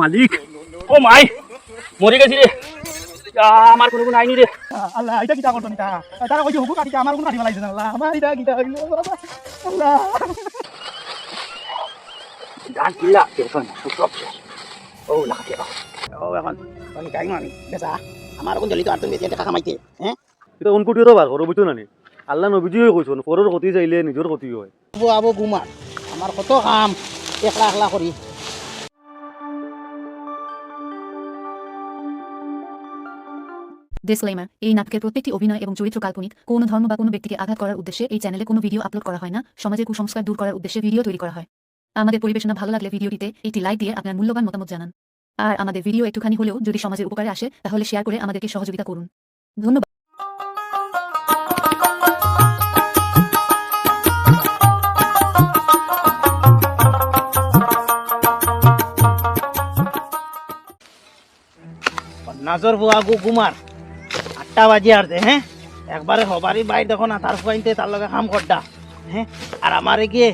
মালিক ও মাই মরে গেছি রে আমার কোনো গুণ আইনি রে আল্লাহ এটা কিটা করতো নিতা তারা কইছে হুকু কাটিটা আমার কোন কাটি ফেলাইছে আল্লাহ আমার এটা কিটা হইলো বাবা আল্লাহ গান কিল্লা কেন সব ও লাগাতে ও এখন আমি কাই মানি বেসা আমার কোন জলি তো আর তুমি বেশি টাকা কামাইতে হ্যাঁ এটা অনকুটিরও বার করো বুঝছো নানি আল্লাহ নবীজিও কইছেন পরের ক্ষতি যাইলে নিজের ক্ষতি হয় আবু আবু গুমার আমার কত কাম একলা একলা করি ডিসক্লেমার এই নাটকের প্রত্যেকটি অভিনয় এবং চরিত্র কাল্পনিক কোনো ধর্ম বা কোনো ব্যক্তিকে আঘাত করার উদ্দেশ্যে এই চ্যানেলে কোনো ভিডিও আপলোড করা হয় না সমাজের কুসংস্কার দূর করার উদ্দেশ্যে ভিডিও তৈরি করা হয় আমাদের পরিবেশনা ভালো লাগলে ভিডিওটিতে একটি লাইক দিয়ে আপনার মূল্যবান মতামত জানান আর আমাদের ভিডিও একটুখানি হলেও যদি সমাজের উপকারে আসে তাহলে শেয়ার করে আমাদেরকে সহযোগিতা করুন ধন্যবাদ নাজর বুয়া গুমার 8টা বাজে আর হ্যাঁ একবারে হবারই বাই দেখো না তার ফাইনতে তার লগে কাম করডা হ্যাঁ আর আমারে গিয়ে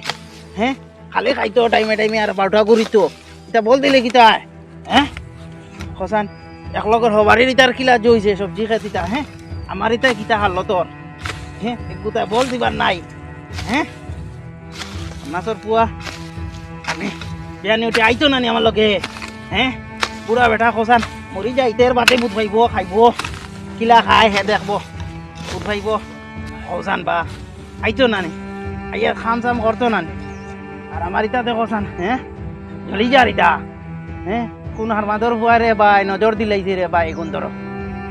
হ্যাঁ খালি খাইতো টাইমে টাইমে আর 12টা করিতো এটা বল দিলে কিতা হ্যাঁ খসান এক লগর হবারই তার কিলা জইছে সবজি খাইতা হ্যাঁ আমার ইতা কিতা হারলো তোর হ্যাঁ একগুতা বল দিবার নাই হ্যাঁ নাজর বুয়া আমি বিয়ানি উঠে আইতো নানি আমার লগে হ্যাঁ পুরা বেটা খসান মরি যাইতে বাটে বুধ ভাইব খাইব কিলা খায় হে দেখব বুধ ভাইব খসান বা আইতো নানি আইয়া খাম চাম করতো নানি আর আমার ইটা দেখো সান হ্যাঁ চলি যার ইটা হ্যাঁ কোন হার মাদর হুয়া রে বাই নজর দিলাইছে রে বাই কোন ধরো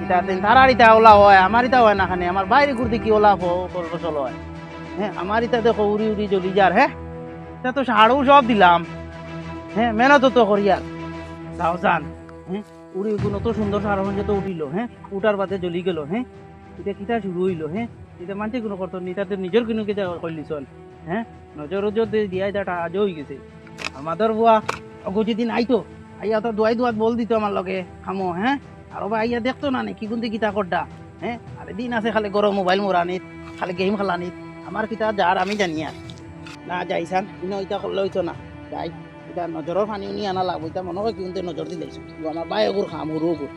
ইটা তারার ইটা ওলা হয় আমার ইটা হয় না খানে আমার বাইরে ঘুরতে কি ওলা ফসল হয় হ্যাঁ আমার ইটা দেখো উড়ি উড়ি চলি যার হ্যাঁ এটা তো সাড়ও সব দিলাম হ্যাঁ মেহনত তো করিয়ার তাও জান হ্যাঁ উড়ি কোনো তো সুন্দর সারা হয়ে তো উঠিল হ্যাঁ উঠার বাদে জ্বলি গেল হ্যাঁ এটা কিটা শুরু হইলো হ্যাঁ এটা মানছে কোনো করতো নি তাতে নিজের কিনো কেটা করলি চল হ্যাঁ নজর নজর দিয়া এটা আজও হয়ে গেছে আমাদের বুয়া অগজি দিন আইতো আইয়া তো দোয়াই দোয়াত বল দিত আমার লগে খামো হ্যাঁ আর বা আইয়া দেখতো না কি কোনতে কিতা করডা হ্যাঁ আরে দিন আছে খালি গরম মোবাইল মোরানিত খালি গেম খেলানিত আমার কিতা যার আমি জানি আর না যাইছান ইনো ইটা করলে হইতো না যাই এটা নজরের পানি উনি আনা লাগবো এটা মনে হয় কিন্তু নজর দিলাইছো আমার বাই ওগুর খাম হরু ওগুর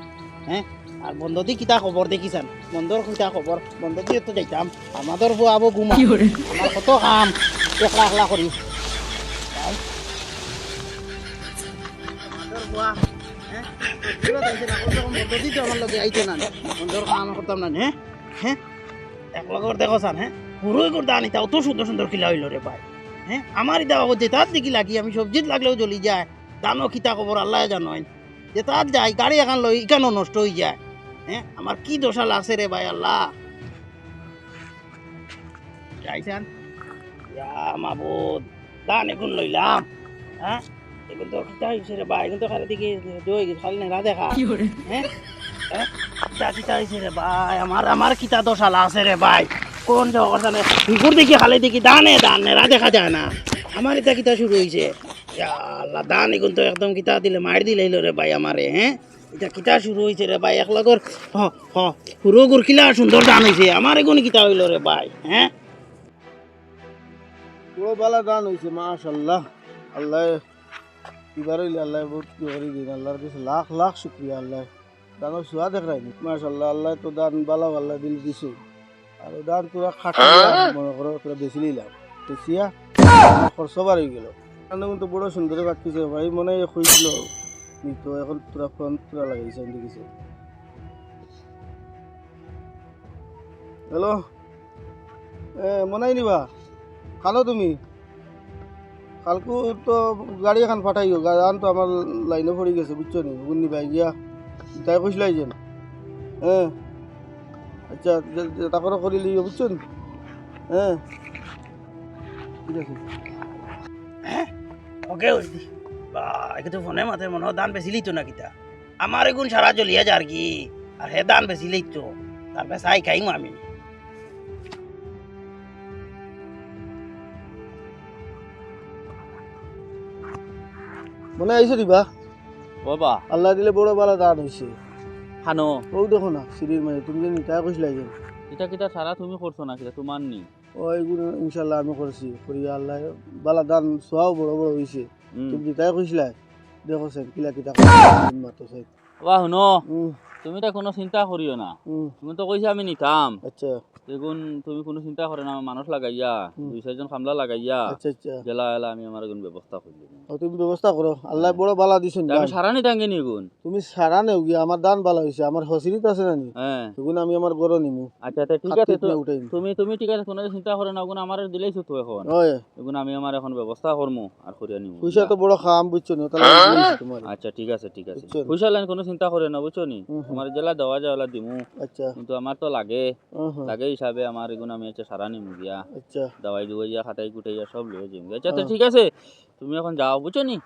হ্যাঁ আর বন্ধ দি কিতা খবর দেখিছান বন্ধর কিতা খবর বন্ধ দিয়ে তো যাইতাম আমাদের বুয়া আবো গুমা আমার কত কাম একলা একলা করি আমাদের বুয়া হ্যাঁ বন্ধ দিতে আমার লগে আইতো না বন্ধর কাম করতাম না হ্যাঁ হ্যাঁ এক লগর দেখো সান হ্যাঁ পুরোই করতে আনিতা অত সুন্দর সুন্দর খিলা হইল রে ভাই হ্যাঁ আমার ইটা হচ্ছে তার দেখি লাগি আমি সবজিত লাগলেও জ্বলি যায় জানো কিতা খবর আল্লাহ জানোই যে তার যাই গাড়ি এখন লই ইকানো নষ্ট হয়ে যায় হ্যাঁ আমার কি দশা লাগছে রে ভাই আল্লাহ যাইছেন মাবুদ দান এখন লইলাম হ্যাঁ এখন তো কিতা হয়েছে রে ভাই এখন তো খালি দিকে জয় গেছে খালি নেড়া দেখা হ্যাঁ হ্যাঁ কিতা কিতা হয়েছে রে ভাই আমার কিতা দশা লাগছে রে ভাই কোন জগর জানে ভিকুর দেখি খালি দেখি দানে দান নেড়া দেখা যায় না আমার এটা কিতা শুরু হয়েছে আল্লাহ দান এখন তো একদম কিতা দিলে মার দিলে রে ভাই আমারে হ্যাঁ এটা কিতা শুরু হয়েছে রে ভাই এক লগর হুরো গুর কিলা সুন্দর দান হয়েছে আমার এখন কিতা হইল রে ভাই হ্যাঁ পুরো বালা গান হয়েছে মাশাল্লাহ আল্লাহ এবার হইলে আল্লাহ বহুত কি করে দিন আল্লাহর কাছে লাখ লাখ শুক্রিয়া আল্লাহ দানের সুয়া দেখ রাখি মাশাল্লাহ আল্লাহ তো দান বালা আল্লাহ দিল দিছো আর দান তোরা খাটিয়া মনে করো তোরা বেশি নিলাম বেশিয়া খরচ বাড়ি গেল কিন্তু বড় সুন্দর কাটতেছে ভাই মনে হয়েছিল তো এখন তোরা ফোন তোরা লাগাইছে দেখিছে হ্যালো মনে নিবা খালো তুমি কালকে তো গাড়ি এখন ফাটাইও গান তো আমার লাইনে পড়ে গেছে বুঝছো নি গুন্নি ভাই গিয়া তাই কইসলাই যেন হ্যাঁ আচ্ছা তারপরে করে লিও বুঝছো নি হ্যাঁ ঠিক আছে হ্যাঁ ওকে হইতি বা একে তো ফোনে মাথে মনে হয় দান বেশি লিতো না কিতা আমার এগুন সারা জ্বলিয়া যার কি আর হে দান বেশি লিতো তারপরে চাই খাইম আমি মনে আইসো দিবা বাবা আল্লাহ দিলে বড় বালা দান হয়েছে খানো ও দেখো না সিঁড়ির মাঝে তুমি যে নিতা কইসলাই যেন এটা কিটা সারা তুমি করছো না কিটা তোমার নি ওইগুলো ইনশাল্লাহ আমি করছি করি আল্লাহ বালা দান সোয়াও বড় বড় হয়েছে তুমি নিতাই কইসলাই দেখো স্যার কিলা কিতা মাতো স্যার বা শুনো হুম তুমি তো কোনো চিন্তা করিও না হুম তুমি তো কইছে আমি নিতাম আচ্ছা দেখুন তুমি কোনো চিন্তা করে না মানুষ লাগাইয়া 2-4 জন কামলা লাগাইয়া আচ্ছা আচ্ছা জেলা এলা আমি আমার কোন ব্যবস্থা করলি ও তুমি ব্যবস্থা করো আল্লাহ বড় বালা দিছেন আমি সারা নিতাঙ্গে নি গুণ তুমি সারা নেও গিয়া আমার দান বালা হইছে আমার হসিরিত আছে না নি হ্যাঁ তখন আমি আমার গরো নিমু আচ্ছা তা ঠিক আছে তুমি তুমি ঠিক আছে কোনো চিন্তা করে না গুণ আমার দিলেইছো তো এখন ওই এগুন আমি আমার এখন ব্যবস্থা করমু আর করিয়া নিমু পয়সা তো বড় খাম বুঝছো না তাহলে তোমার আচ্ছা ঠিক আছে বুঝছেন? পয়সা লাইন কোনো চিন্তা করে না বুঝছো নি হুম, হুম। তোমার জেলা দেওয়া যায় ওলা দিমু আচ্ছা কিন্তু আমার তো লাগে হুম, লাগে হিসাবে আমার এগুন আমি হচ্ছে সারা নিমু গিয়া আচ্ছা দাওয়াই দুয়াইয়া খাটাই কুটাইয়া সব লয়ে যাইম আচ্ছা তো ঠিক আছে তুমি এখন যাও বুঝছো নি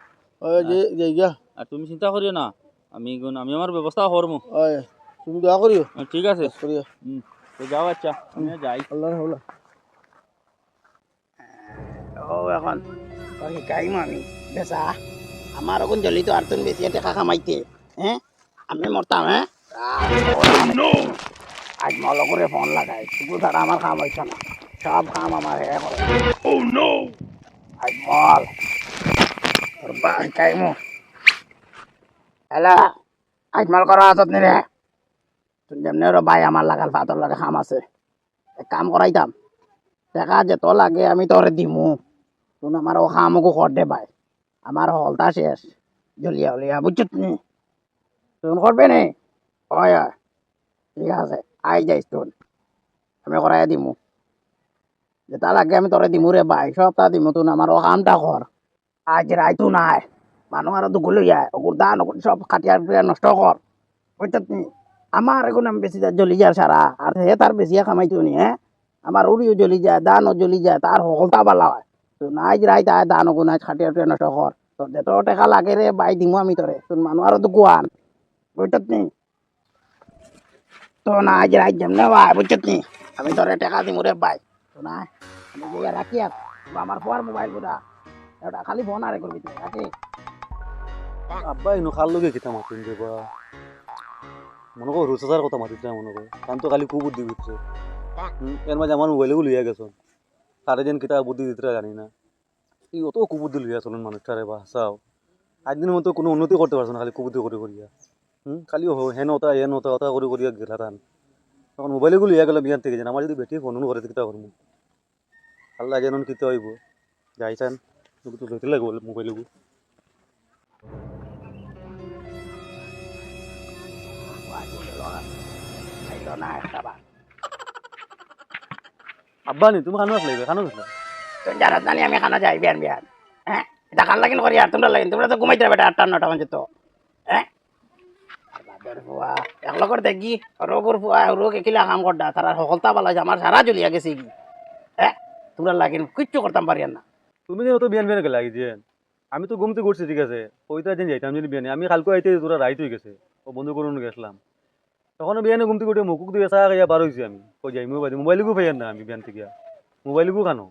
ওই যে যাই গিয়া আর তুমি চিন্তা করিও না আমি আমার ব্যবস্থা করমু ওই তুমি দোয়া করিও ঠিক আছে করিও তো যাও আচ্ছা আমি যাই আল্লাহ হাওলা ও এখন শিকাইম আমি বেচা আমার এখন জলি তো আর তুমি বেশি টাকা কামাইতে হ্যাঁ আমি মরতাম হ্যাঁ আজ মল করে ফোন লাগাই শুধু ছাড়া আমার কাম হইছে না সব কাম আমার হে করে আজ মল তোর বা শিকাইমু হ্যালো আজ মল করা আসত নি রে তুই যেমনি ওর ভাই আমার লাগাল ফাতর লাগে কাম আছে এক কাম করাইতাম টাকা যেত লাগে আমি তোরে দিমু তুই আমার ও কামকো কর দে ভাই আমার হলতা শেষ জলিয়া উলিয়া বুঝছত নি তুই করবে নি ওই ওই, ঠিক আছে আই যাইস তুই আমি করাই দিমু যেটা লাগে আমি তোরে দিমু রে ভাই সপ্তাহ দিমু তুই আমার ও কামটা কর আজ রাইতু নাই মানুষ আরো দুঃখ লইয়া ওগুর দান ওগুর সব খাটিয়া নষ্ট কর বুঝছত নি আমার এখন আমি বেশি জ্বলি যায় সারা আর হে তার বেশি কামাইতো নি হ্যাঁ আমার উড়িও জ্বলি যায় দানও জ্বলি যায় তার হলতা বালা হয় তো নাই রাইত আয় দান ওগুন আজ খাটিয়া টুয়া নষ্ট কর তোর যেত টাকা লাগে রে বাই দিমু আমি তোরে তোর মানুষ আরো তো গুয়ান বুঝছত নি তো না আজ রাইত যেমনে ভাই বুঝছত নি আমি তোরে টাকা দিমু রে ভাই তো না আমি যে রাখি আর আমার ফোয়ার মোবাইল গুলা এটা খালি ফোন আরে করবি তুই রাখি আব্বা এনো খাল লগে কিতা মাতিন দেবা মনে করো রুচার কথা মাতিছে মনে করো কারণ তো খালি খুব বুদ্ধি দিচ্ছে এর মাঝে আমার মোবাইলেও লইয়া গেছো তারে যেন কিতা বুদ্ধি দিতে জানি না এই অত কুবুদ্ধি লইয়া চলুন মানুষটারে বা চাও আজ দিনের মতো কোনো উন্নতি করতে পারছো না খালি কুবুদ্ধি করে করিয়া খালি হেন হতা হতা করে করিয়া গেলা তান তখন মোবাইলগুলো লইয়া গেল বিয়ান থেকে যেন আমার যদি বেটি ফোন করে কিতা করবো আল্লাহ যেন কিতা হইব যাই চান তো লইতে লাগবো মোবাইলগুলো আব্বা নি তুমি খানো আসলে খানো আসলে তুই জানাত জানি আমি খানা যাই বিয়ান বিয়ান হ্যাঁ এটা খান লাগিন করি আর তোমরা লাগিন তোমরা তো ঘুমাইতে বেটা 8টা 9টা বাজে তো হ্যাঁ এক লগর দেখি রোগর ফুয়া রোগ একিলা কাম করডা তারা সকলতা পালা আমার সারা জ্বলিয়া গেছে কি হ্যাঁ তোমরা লাগিন কিচ্ছু করতাম পারি না তুমি যে তো বিয়ান বিয়ান গেলা দিয়েন আমি তো ঘুমতে করছি ঠিক আছে ওইটা দিন যাইতাম যদি বিয়ানে আমি কালকে আইতে তোরা রাইত হয়ে গেছে ও বন্ধু করুন গেছিলাম তখন বিয়ানে ঘুমতে করে মুকুক দিয়ে চা খাইয়া বার হয়েছি আমি কই যাই মোবাইলগু পাইয়ান না আমি বিয়ান থেকে মোবাইলগু খানো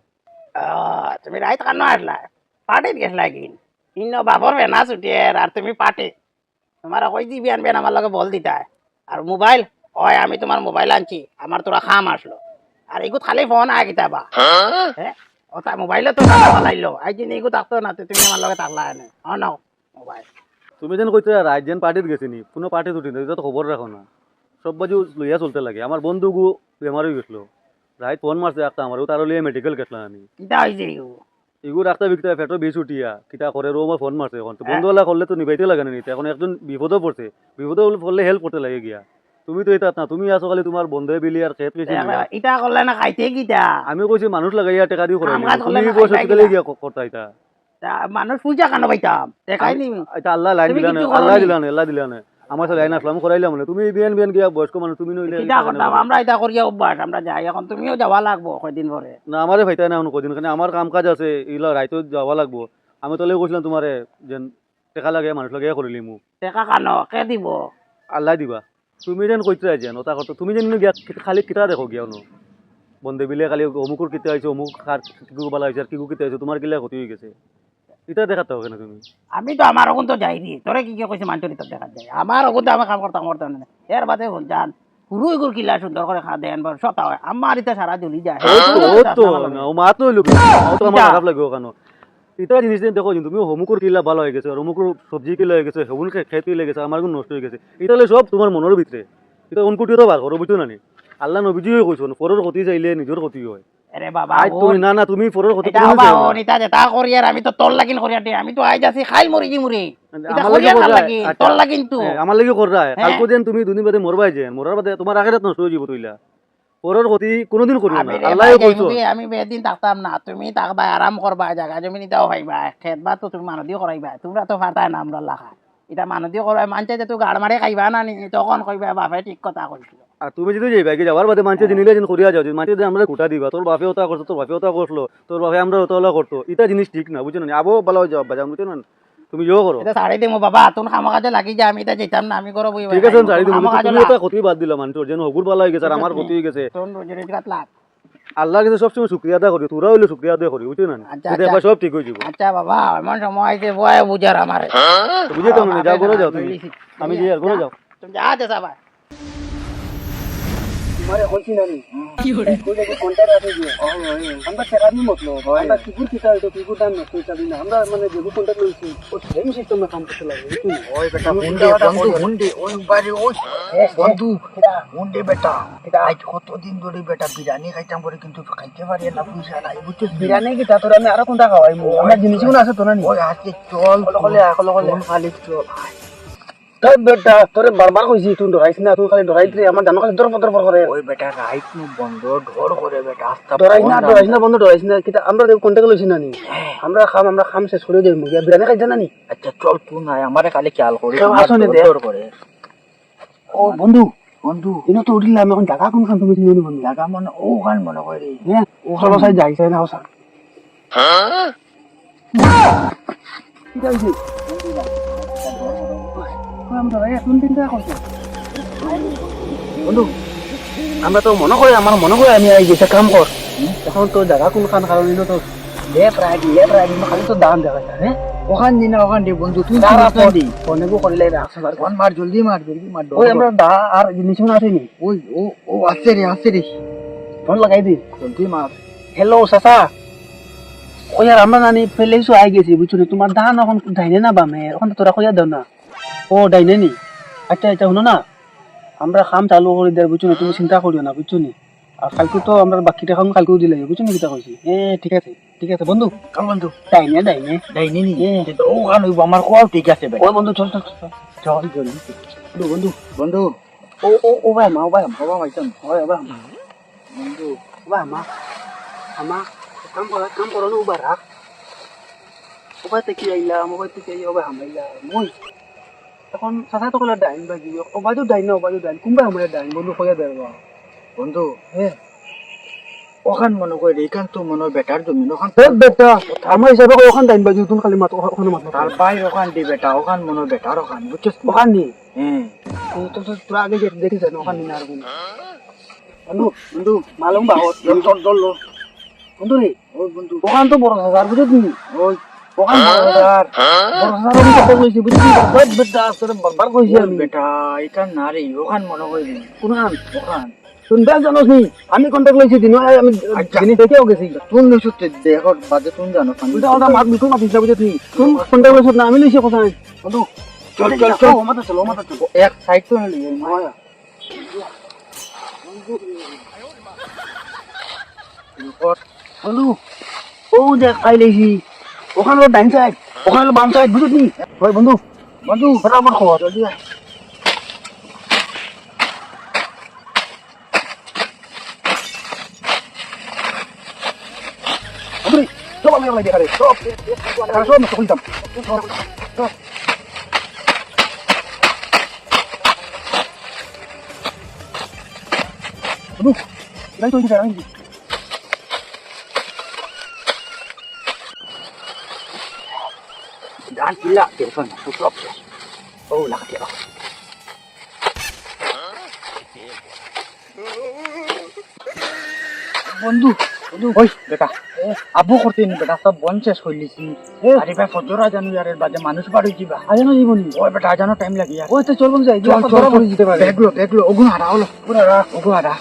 তুমি রাইত কানো আসলা পার্টিত গেছলা কি ইন্ন বাবর বেনা ছুটিয়ার আর তুমি পার্টি তোমার কই দি বিয়ান বিয়ান আমার লগে বল দিতা আর মোবাইল হয় আমি তোমার মোবাইল আনছি আমার তোরা খাম আসলো আর এগু খালি ফোন আয় কিতাবা হ্যাঁ ও তা মোবাইলে তো টাকা পালাইলো আই দিন এগু থাকতো না তুমি আমার লগে থাকলা এনে নাও মোবাইল তুমি যেন কইতে রাইত যেন পার্টিত গেছিনি কোনো পার্টিত উঠি না এটা তো খবর রাখো না সব বাজু লইয়া চলতে লাগে আমার বন্ধুগু বেমার হয়ে গেছিলো রাইত ফোন মারছে একটা আমার তার লিয়ে মেডিকেল গেছিলাম আমি কিতা হয়েছে এগু এগু রাস্তা বিকতে পেট্রো বেশ উঠিয়া কিতা করে রো আমার ফোন মারছে এখন তো বন্ধুওয়ালা করলে তো নিবাইতে লাগে না নিতে এখন একজন বিপদও পড়ছে বিপদও করলে হেল্প করতে লাগে গিয়া তুমি তো এটা না তুমি আসো খালি তোমার বন্ধে বিলি আর খেত গেছি ইটা করলে না খাইতে কিতা আমি কইছি মানুষ লাগাইয়া টেকা দিয়ে করে তুমি বসে গিয়া করতা এটা মানুষ পূজা কেন পাইতাম দেখাই নি এটা আল্লাহ লাইন দিলানে আল্লাহ দিলানে আমার সাথে লাইন আসলাম করাইলাম না তুমি বিয়ান বিয়ান গিয়া বয়স্ক মানুষ তুমি নইলে এটা করতাম আমরা এটা করিয়া অভ্যাস আমরা যাই এখন তুমিও যাওয়া লাগবো কয়দিন পরে না আমারে ভাইতাই না কদিন কারণ আমার কাম কাজ আছে এগুলা রাইতো যাওয়া লাগবো আমি তাহলে কইছিলাম তোমারে যে টেকা লাগে মানুষ লাগে করিলি মু টেকা কানো কে দিব আল্লাহ দিবা তুমি যেন কইতে যেন ওটা করতো তুমি যেন গিয়া খালি কিতা দেখো গিয়া নো বন্ধে বিলে খালি অমুকুর কিতে আইছো অমুক খার কিগু বালা হইছে আর কিগু কিতে আইছো তোমার কিলা ক্ষতি হয়ে গেছে এটা দেখাতে হবে না তুমি আমি তো আমার ওগুন তো যাইনি তোরে কি কি কইছে মানচুরি তো দেখা যায় আমার ওগুন তো আমি কাম করতাম না এর বাদে হল জান পুরো এগুর কিলা সুন্দর করে খা দেন বার সতা হয় আমার ইতে সারা জ্বলি যায় ও তো না ও মাত লইলো ও তো আমার খারাপ লাগবে কেন এটা জিনিস দেখো কিন্তু তুমি হমুকুর কিলা ভালো হয়ে গেছে আর অমুকুর সবজি কিলা হয়ে গেছে হবুন খেত কিলা গেছে আমার নষ্ট হয়ে গেছে এটা হলে সব তোমার মনের ভিতরে এটা অনকুটিও তো বার করো বুঝছো না নি আল্লাহ নবীজিও কইছো পরের ক্ষতি চাইলে নিজের ক্ষতি হয় আরে বাবা আজ তুমি না তুমি পরের ক্ষতি এটা বাবা অনিতা যেটা করি আর আমি তো তোর লাগিন করি আর আমি তো আই যাচ্ছি খাইল মরি জি মুরি এটা আমার করি লাগি আর কররা লাগি তোর লাগি কিন্তু আমার লাগি কররা হ্যাঁ। কালকে দিন তুমি দুদিন বাদে মরবাই যেন মরার বাদে তোমার আখেরাত নষ্ট হয়ে যাব তুইলা পরের ক্ষতি কোনোদিন করিও না আল্লাহই কইছো আমি বেদিন থাকতাম না তুমি থাকবা আরাম করবা জায়গা জমি নিতেও পাইবা খেত বা তো তুমি মানুষ দিয়ে করাইবা তোমরা তো ফাটায় না আমরা লাখা এটা মানুষ দিয়ে করাই মানছে যে তুই গাড় মারে খাইবা না নি তখন কইবা বাপে ঠিক কথা কইছিল আর তুমি যদি যাইবা কি যাওয়ার বাদে মানুষ জিনিলে যেন করিয়া যাও মানুষ যদি আমরা কুটা দিবা তোর বাপে ওটা করতো তোর বাপে ওটা করলো তোর বাপে আমরা ওটা করতো এটা জিনিস ঠিক না বুঝছো না আবো ভালো জবাব বাজাম বুঝছো না তুমি ইও করো এটা ছাড়ি দিমু বাবা তুমি খামা কাজে লাগি যা আমি এটা যেতাম না আমি করো বই ঠিক আছে ছাড়ি দিমু তুমি ওটা ক্ষতি বাদ দিলা মানুষের যেন হগুর ভালো হয়ে গেছে আর আমার ক্ষতি হয়ে গেছে তোর রোজের রাত লাগ আল্লাহর কাছে সবসময় শুকরিয়া আদা করি তোরা হইলে শুকরিয়া আদা করি বুঝছো না আচ্ছা, এটা একবার সব ঠিক হয়ে যাবে আচ্ছা বাবা এমন সময় আইছে বয় বুঝার আমারে বুঝে তো না যাও করে যাও তুমি আমি যে আর করে যাও তুমি যা দে সবাই মারে হইছি না নি কি হরে কইলে যে কন্টাক্ট আছে যে আমরা সেরানি মতলো আমরা কিপুর কিটা হইতো কিপুর দাম নষ্ট হইতাবি না আমরা মানে যে কন্টাক্ট লইছি ও সেম সিস্টেমে কাম করতে লাগে ওই বেটা হুন্ডে ওই বাইরে ওই বন্ধু হুন্ডে বেটা এটা আজ কতদিন ধরে বেটা বিরিয়ানি খাইতাম পরে কিন্তু খাইতে পারি না পয়সা নাই বুঝছিস বিরিয়ানি কি তা তোর আমি আরো কোনটা খাওয়াই আমার জিনিসগুলো আছে তো না নি ওই আজকে চল খালি চল তাই বেটা তোরে বারবার কইছি তুই ডরাইছ না তুই খালি ডরাইছ রে আমার জানো খালি দর পদর করে ওই বেটা রাইট নু বন্ধ ঢোর করে বেটা আস্তা ডরাইছ না বন্ধ ডরাইছ না কিটা আমরা কন্টাক্ট লইছি না নি আমরা খাম শেষ করে দেই মুগিয়া বিরিয়ানি খাইছ না নি আচ্ছা চল তুই না আমারে খালি খেয়াল করি আসনে দর করে ও বন্ধু ইনো তো উঠিলাম এখন জায়গা কোনখান তুমি চিনি বন্ধু জায়গা মানে ওখান মনে করে হ্যাঁ ও চলো সাই যাই না ওসা ঠিক আছে বন্ধু আমরা তো মনে করি আমার মনে করে আমি এই যেটা কাম কর এখন তো জায়গা কোনখান কারণ তো লেফট রাইট খালি তো দাম দেখা যায় হ্যাঁ ওখান দিন ওখান দি বন্ধু তুই ফোনেবো করলে ফোন মার জলদি মার ওই আমরা দা আর জিনিস আছে নি ওই ও আসছে রে ফোন লাগাই দি জলদি মার হ্যালো চাচা ওই আর আমরা নানি ফেলেইছো আই গেছি বুঝছো তোমার ধান এখন ডাইনে না বামে এখন তোরা কইয়া দাও না ও ডাইনে নি আচ্ছা শুনো না আমরা কাম চালু করে দেয় বুঝছো না তুমি চিন্তা করিও না বুঝছো নি আর কালকে তো আমরা বাকিটা কাম কালকেও দিলে বুঝছো না কিটা কইছি ঠিক আছে বন্ধু ডাইনে নি ও গান হইব আমার কোয়াও ঠিক আছে ও বন্ধু চল জলদি বন্ধু ও ভাই মা বাবা মাইতাম ওই বাবা বন্ধু বাবা মা আমা কাম করো না উবা রাখ ওবা থেকে আইলা মোবাইল থেকে ওবা হামাইলা মই এখন চাচা তো কলে ডাইন বাজি ওবাজু ডাইন কোনবা আমার ডাইন বন্ধু কইয়া দেবা বন্ধু ওখান মনে করে এখান তো মনে বেটার জমি ওখান বেটা আমার হিসাবে ওখান ডাইন বাজি তুমি খালি মাতো ওখানে মাতো তার বাইরে ওখান দি বেটা ওখান মনে বেটার ওখান বুঝছিস ওখান নি তো তোরা আগে দেখিস না ওখান নি না আর বন্ধু মালুম বাহত চল বন্ধু রে ওই বন্ধু ওখান তো বড় হাজার বুঝছিস নি ওই ওখান বড় হাজার আমি কত কইছি বুঝছিস বেটা তোরে বারবার কইছি আমি বেটা এটা না রে ওখান মনে কই দি ওখান শুনবে জানোস নি আমি কন্টাক্ট লইছি দিন আমি জিনিস দেখেও গেছি তুই লইছ দেখো বাজে তুই জানো তুইটা ওটা মাত মিঠু মাতিস বুঝছিস নি তুই কন্টাক্ট লইছ না আমি লইছি কথা বন্ধু চল ওমাতে চল এক সাইড তো নিলি মায়া বন্ধু ও দেখ খাই লেছি ওখানে ডাইন সাইড ওখানে বাম সাইড বুঝছিস নি ওই বন্ধু আমার খবর জলদি আয় সব আমি দেখা রে সব নষ্ট করতাম বন্ধু এটাই তো দিতে আমি Dan gila telepon stop. Oh lah dia. বন্ধু ওই বেটা আবু করতে নি বেটা সব বন শেষ হইলিছি আরে ভাই ফজরা জানো ইয়ারের বাজে মানুষ বাড়ি যাবা আজানো জীবনী ওই বেটা আজানো টাইম লাগি ওই তো চল বন্ধু যাই চল করে দিতে পারে দেখলো ওগুন হারা হলো পুরা ওগুন হারা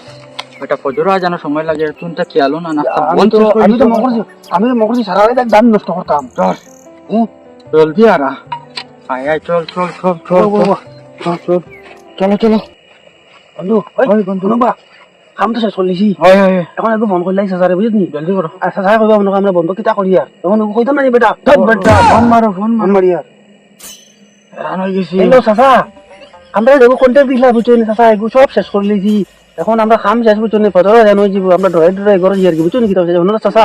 এটা ফজর আজানো সময় লাগে তুইটা খেয়ালো না না আমি তো মকরছি সারা রাত দাম নষ্ট করতাম চল জলদি আরা আয় আয় চল চল চল চল চলো চলো বন্ধু ওই বন্ধু বা কাম তো শেষ করলিছি হয় হয় এখন একটু ফোন করলাই সাসারে বুঝলি জলদি করো আর সাসারে কইবা মনে আমরা বন্ধু কিতা করি আর তখন কইতাম না বেটা বেটা ফোন মারো ফোন মারি আর রান হয়ে গেছি হ্যালো সাসা আমরা দেখো কন্টেন্ট দিলা বুঝছো নি সাসা এগু সব শেষ করলিছি এখন আমরা খাম শেষ বুঝছো নি ফজর জানো যাব আমরা ড্রয় ঘর ইয়ার কি বুঝছো নি কিতা হলো সাসা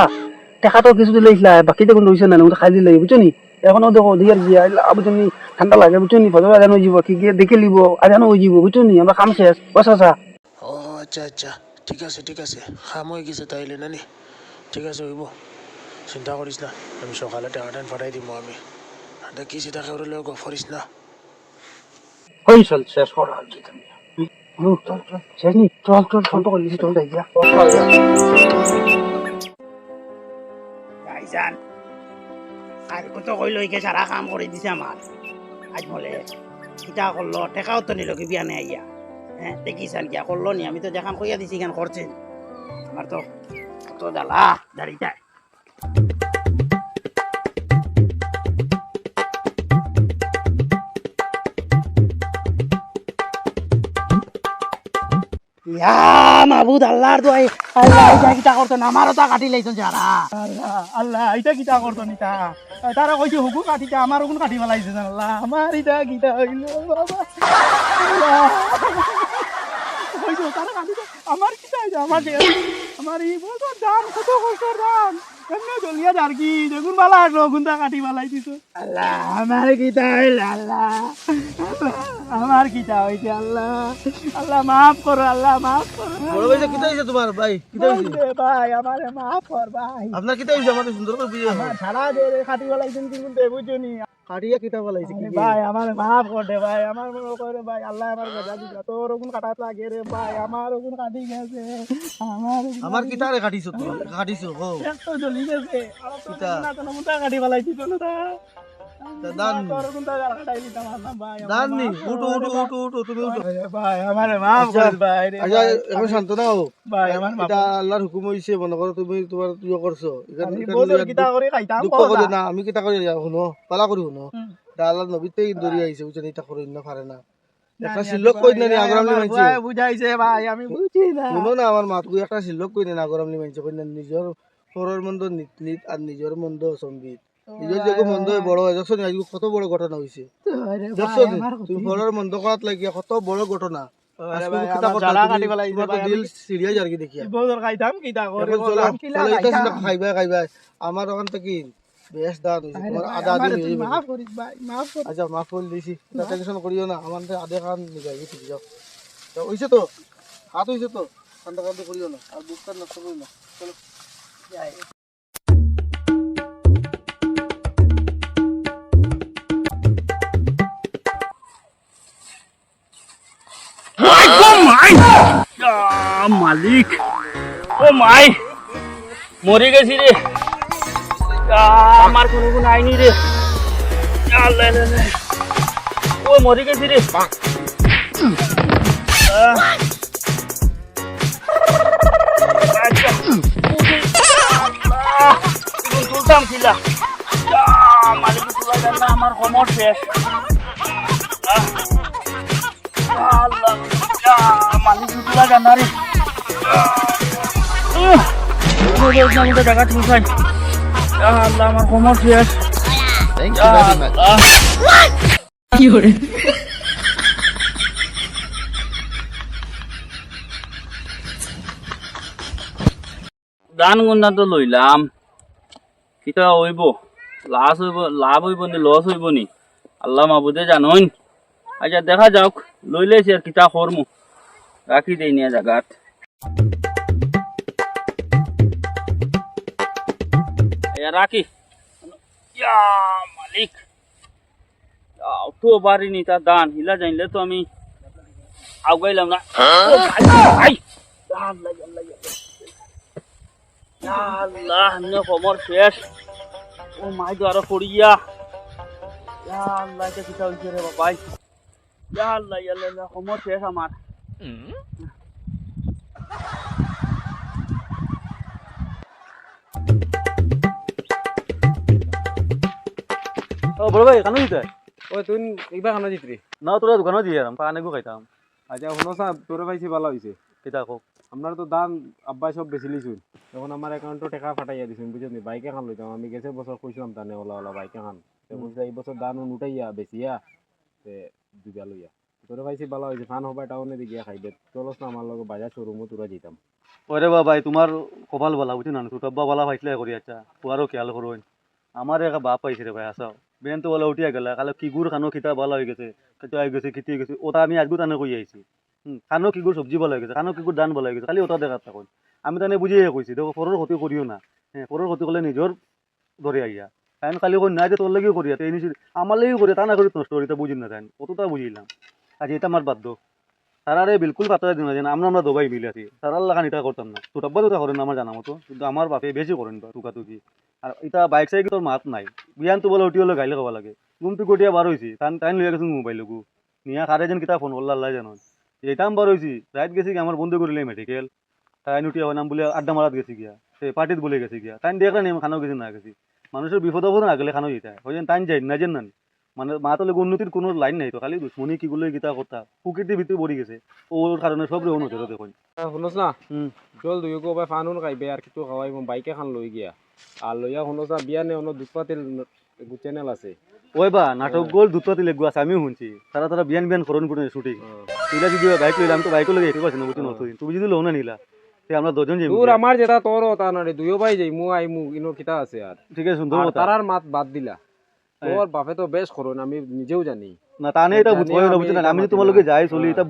টাকা তো কিছু দিলে ইসলা বাকি দেখুন রইছে না খাই দিলে বুঝছো নি এখনো দেখো দিয়ার গিয়া বুঝছো নি ঠান্ডা লাগে বুঝছো নি ফজর জানো যাব কি গিয়ে দেখে লিব আজানো হয়ে যাব বুঝছো নি আমরা খাম শেষ ও সাসা ও আচ্ছা আচ্ছা ঠিক আছে খাম হয়ে গেছে তাইলে নানি ঠিক আছে হইব চিন্তা করিস না আমি সকালে টাকাটা ফাটাই দিব আমি আর কি চিন্তা করে গো ফরিস না ওই চল শেষ কর আর কি তুমি চল চল শেষ নি চল চল ফোন তো করলিছি চল যাই গিয়া ভাইজান আর কত কই লইকে সারা কাম করে দিছে আমার আজ বলে কিতা করলো টেকাও তো নিল কি বিয়ানে আইয়া হ্যাঁ দেখিছেন কিয়া করলো নি আমি তো যেখান কইয়া দিছি কেন করছেন আমার তো কত জ্বালা দাঁড়িয়ে মাহবুদ আল্লাহর দোয়াই আল্লাহ এটা কিতা করতো না আমারও তা কাটি লাইতো যারা আল্লাহ এটা কিতা করতো নিতা তারা কইছে হুকু কাটিটা আমার হুকুন কাটি পেলাইছে আল্লাহ আমার এটা কিতা হইল বাবা কইছো তারা কাটিটা আমার কিতা হইছে আমার এই বড় দাম কত কষ্টের দাম এমনি জলিয়া দারকি দেখুন বালা আসলো গুন্তা কাটি পেলাই দিছো আল্লাহ আমার কিতা হইল আল্লাহ আমার কিতা হইছে আল্লাহ আল্লাহ মাফ করো আল্লাহ মাফ করো বড় ভাই কিতা হইছে তোমার ভাই কিতা হইছে ভাই আমারে মাফ কর ভাই আপনার কিতা হইছে আমাদের সুন্দর করে বুঝিয়ে আমার সারা দে কাটি বলাইছেন কিন্তু বুঝুনি কাটিয়া কিতা বলাইছে কি ভাই আমারে মাফ কর দে ভাই আমার মনে করে ভাই আল্লাহ আমার গজা দিলা তোর ওগুন কাটা লাগে রে ভাই আমার ওগুন কাটি গেছে আমার কিতা রে কাটিছো তুই কাটিছো ও তো জ্বলি গেছে কিতা না তো মুতা কাটি বলাইছি তো না দান তোর ওগুন তা কাটাই দিতাম না ভাই দান নি উঠো তুমি উঠো ভাই আমারে মাফ কর ভাই রে আচ্ছা এখন শান্ত না হও ভাই আমার মাফ এটা আল্লাহর হুকুম হইছে মনে করো তুমি তোমার তুই করছো আমি বদর কিতা করে খাইতাম দুঃখ করে না আমি কিতা করে শুনো পালা করি শুনো এটা আল্লাহর নবীতে দরি আইছে বুঝছেন এটা করে না পারে না একটা শিল্লক কই না আগরামলি মানছে বুঝাইছে ভাই আমি বুঝি না শুনো না আমার মাত কই একটা শিল্লক কই না আগরামলি মানছে কই না নিজের পরের মন্দ নিত আর নিজের মন্দ সম্বিত নিজের যে মন্দ বড় হয় দেখছো আজকে কত বড় ঘটনা হইছে দেখছো তুমি পরের মন্দ করাত লাগিয়া কত বড় ঘটনা খাইবা আমার ওখান থেকে বেশ দাঁত আধা আচ্ছা মাফ করে দিয়েছি টেনশন করিও না আমার আধা খান নিবাই ঠিক যাও হইছে তো হাত হইছে তো ঠান্ডা কান্ড করিও না আর বুক কান নষ্ট করিও না চলো মালিক ও মাই মরে গেছি রে আমার কোনো গুণ আইনি রে ও মরে গেছি রে তুলতাম ছিলা মালিক তুলা যান না আমার কমর শেষ মালিক তুলা যান না রে জায়গা তুলছাই আল্লাহ আমার কোমর শেষ দান গুন্ডা তো লইলাম কিতা হইব লাভ হইব নি লস হইব নি আল্লাহ মাবুদে জানইন আচ্ছা দেখা যাওক লইলেছি আর কিতা করমু রাখি দেই নিয়া জায়গাত রাখি মালিক তো পারিনি তার দান হিলা জানলে তো আমি আগাইলাম না আল্লাহ কমর শেষ ও মাই তো আরো পড়িয়া আল্লাহ এটা কিতা হইছে রে বাবাই আল্লাহ কমর শেষ আমার বড় ভাই কেন দিতে ও তুই এইবার কেন জিতরি না তোরা দোকানও দিয়ে পান এগু খাইতাম আচ্ছা শুনো স্যার তোরে পাইছি ভালো হয়েছে কিতা হোক আপনার তো দাম আব্বাই সব বেশি লিছুন তখন আমার অ্যাকাউন্টে টাকা ফাটাইয়া দিছুন বুঝছেন বাইকে খান লইতাম আমি গেছে বছর কইছিলাম তানে ওলা বাইকে খান বুঝলে এই বছর দাম উঠাইয়া বেশিয়া তে দুইটা লইয়া তোরে পাইছি ভালো হয়েছে ফান হবাই টাউনে দি গিয়া খাইবে চলস না আমার লগে বাজার শোরুমও তোরা যেতাম ওরে বাবাই তোমার কপাল বলা বুঝছি না তোর বলা পাইছিলে করি আচ্ছা তোয়ারও খেয়াল করবেন আমার একটা বাপ পাইছে রে ভাই আসাও বেন তো বলা উঠিয়া গেলা কালে কি গুড় খানো খিতা ভালো হয়ে গেছে কেটে হয়ে গেছে খিতে গেছে ওটা আমি আজগু তানে কই আইছি খানো কি গুড় সবজি ভালো হয়ে গেছে খানো কি গুড় দান ভালো হয়ে গেছে খালি ওটা দেখা তখন আমি তানে বুঝিয়ে কইছি দেখো পরের ক্ষতি করিও না হ্যাঁ পরের ক্ষতি করলে নিজের ধরে আইয়া কারণ খালি কই না যে তোর লাগেও করিয়া তো এই নিশ্চিত আমার লাগেও করিয়া তা না করি নষ্ট করি তা বুঝি না তাই অতটা বুঝিলাম আজ এটা আমার বাধ্য তারারে বিলকুল পাত্তা দিন না যেন আমরা দবাই মিলে আছি তারার লাগান এটা করতাম না তো টাব্বা তো করেন না আমার জানা মতো কিন্তু আমার বাপে বেশি করেন টুকাটুকি আর এটা বাইক সাইকেল তোর মাত নাই বিয়ান তো বলে উঠি হলে গাইলে খাওয়া লাগে ঘুমটি কটিয়া বার হয়েছি টাইম লইয়া গেছি মোবাইলকু নিয়া কারে যেন কিতা ফোন করলা আল্লাহ জানো এইটাম বার হয়েছি রাইত গেছি কি আমার বন্ধু করিলে মেডিকেল টাইন উঠিয়া নাম বলে আড্ডা মারাত গেছি গিয়া সে পার্টিত বলে গেছি গিয়া টাইম দেখলে নেই খানাও গেছি না গেছি মানুষের বিপদ আপদ না গেলে খানো যেতে হয় টাইম যাই না যেন না মানে মা তো উন্নতির কোনো লাইন নাই তো খালি দুশ্মনী কি গুলো গীতা কথা প্রকৃতির ভিতরে পড়ি গেছে ওর কারণে সব রে উন্নতি দেখুন শুনোস না হুম চল দুই গো ভাই ফানুন খাইবে আর কিছু খাওয়াই বাইকে খান লই গিয়া আর লইয়া শুনোস না বিয়া নে অন্য দুধপাতিল চ্যানেল আছে ওই বা নাটক গোল দুধপাতি লেগু আছে আমিও শুনছি তারা বিয়ান বিয়ান করণ করে শুটিং তুইলা যদি বাইক লইলাম তো বাইক লগে যেতে পারছি না বুঝছি না তুই যদি লোনা নিলা সে আমরা দুজন যাই তোর আমার যেটা তোর তা না দুইও ভাই যাই মু আই মু ইনো কিতা আছে আর ঠিক আছে সুন্দর কথা তারার মাত বাদ দিলা তোর বাপে তো বেশ করুন আমি নিজেও জানি না তানে এটা বুঝবো না বুঝছি না আমি যদি তোমার লগে যাই চলি এটা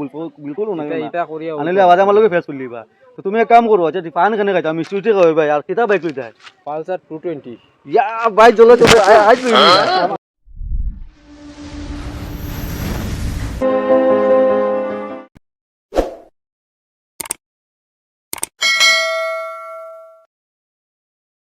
বিলকুল না এটা করিয়া আনিলে আওয়াজ আমার লগে ফেস করলিবা তো তুমি এক কাম করো আচ্ছা পান কেনে খাইতা আমি স্টুডিও খাই ভাই আর কিতা বাইক লইতা পালসার 220 ইয়া ভাই চলো চলো আজ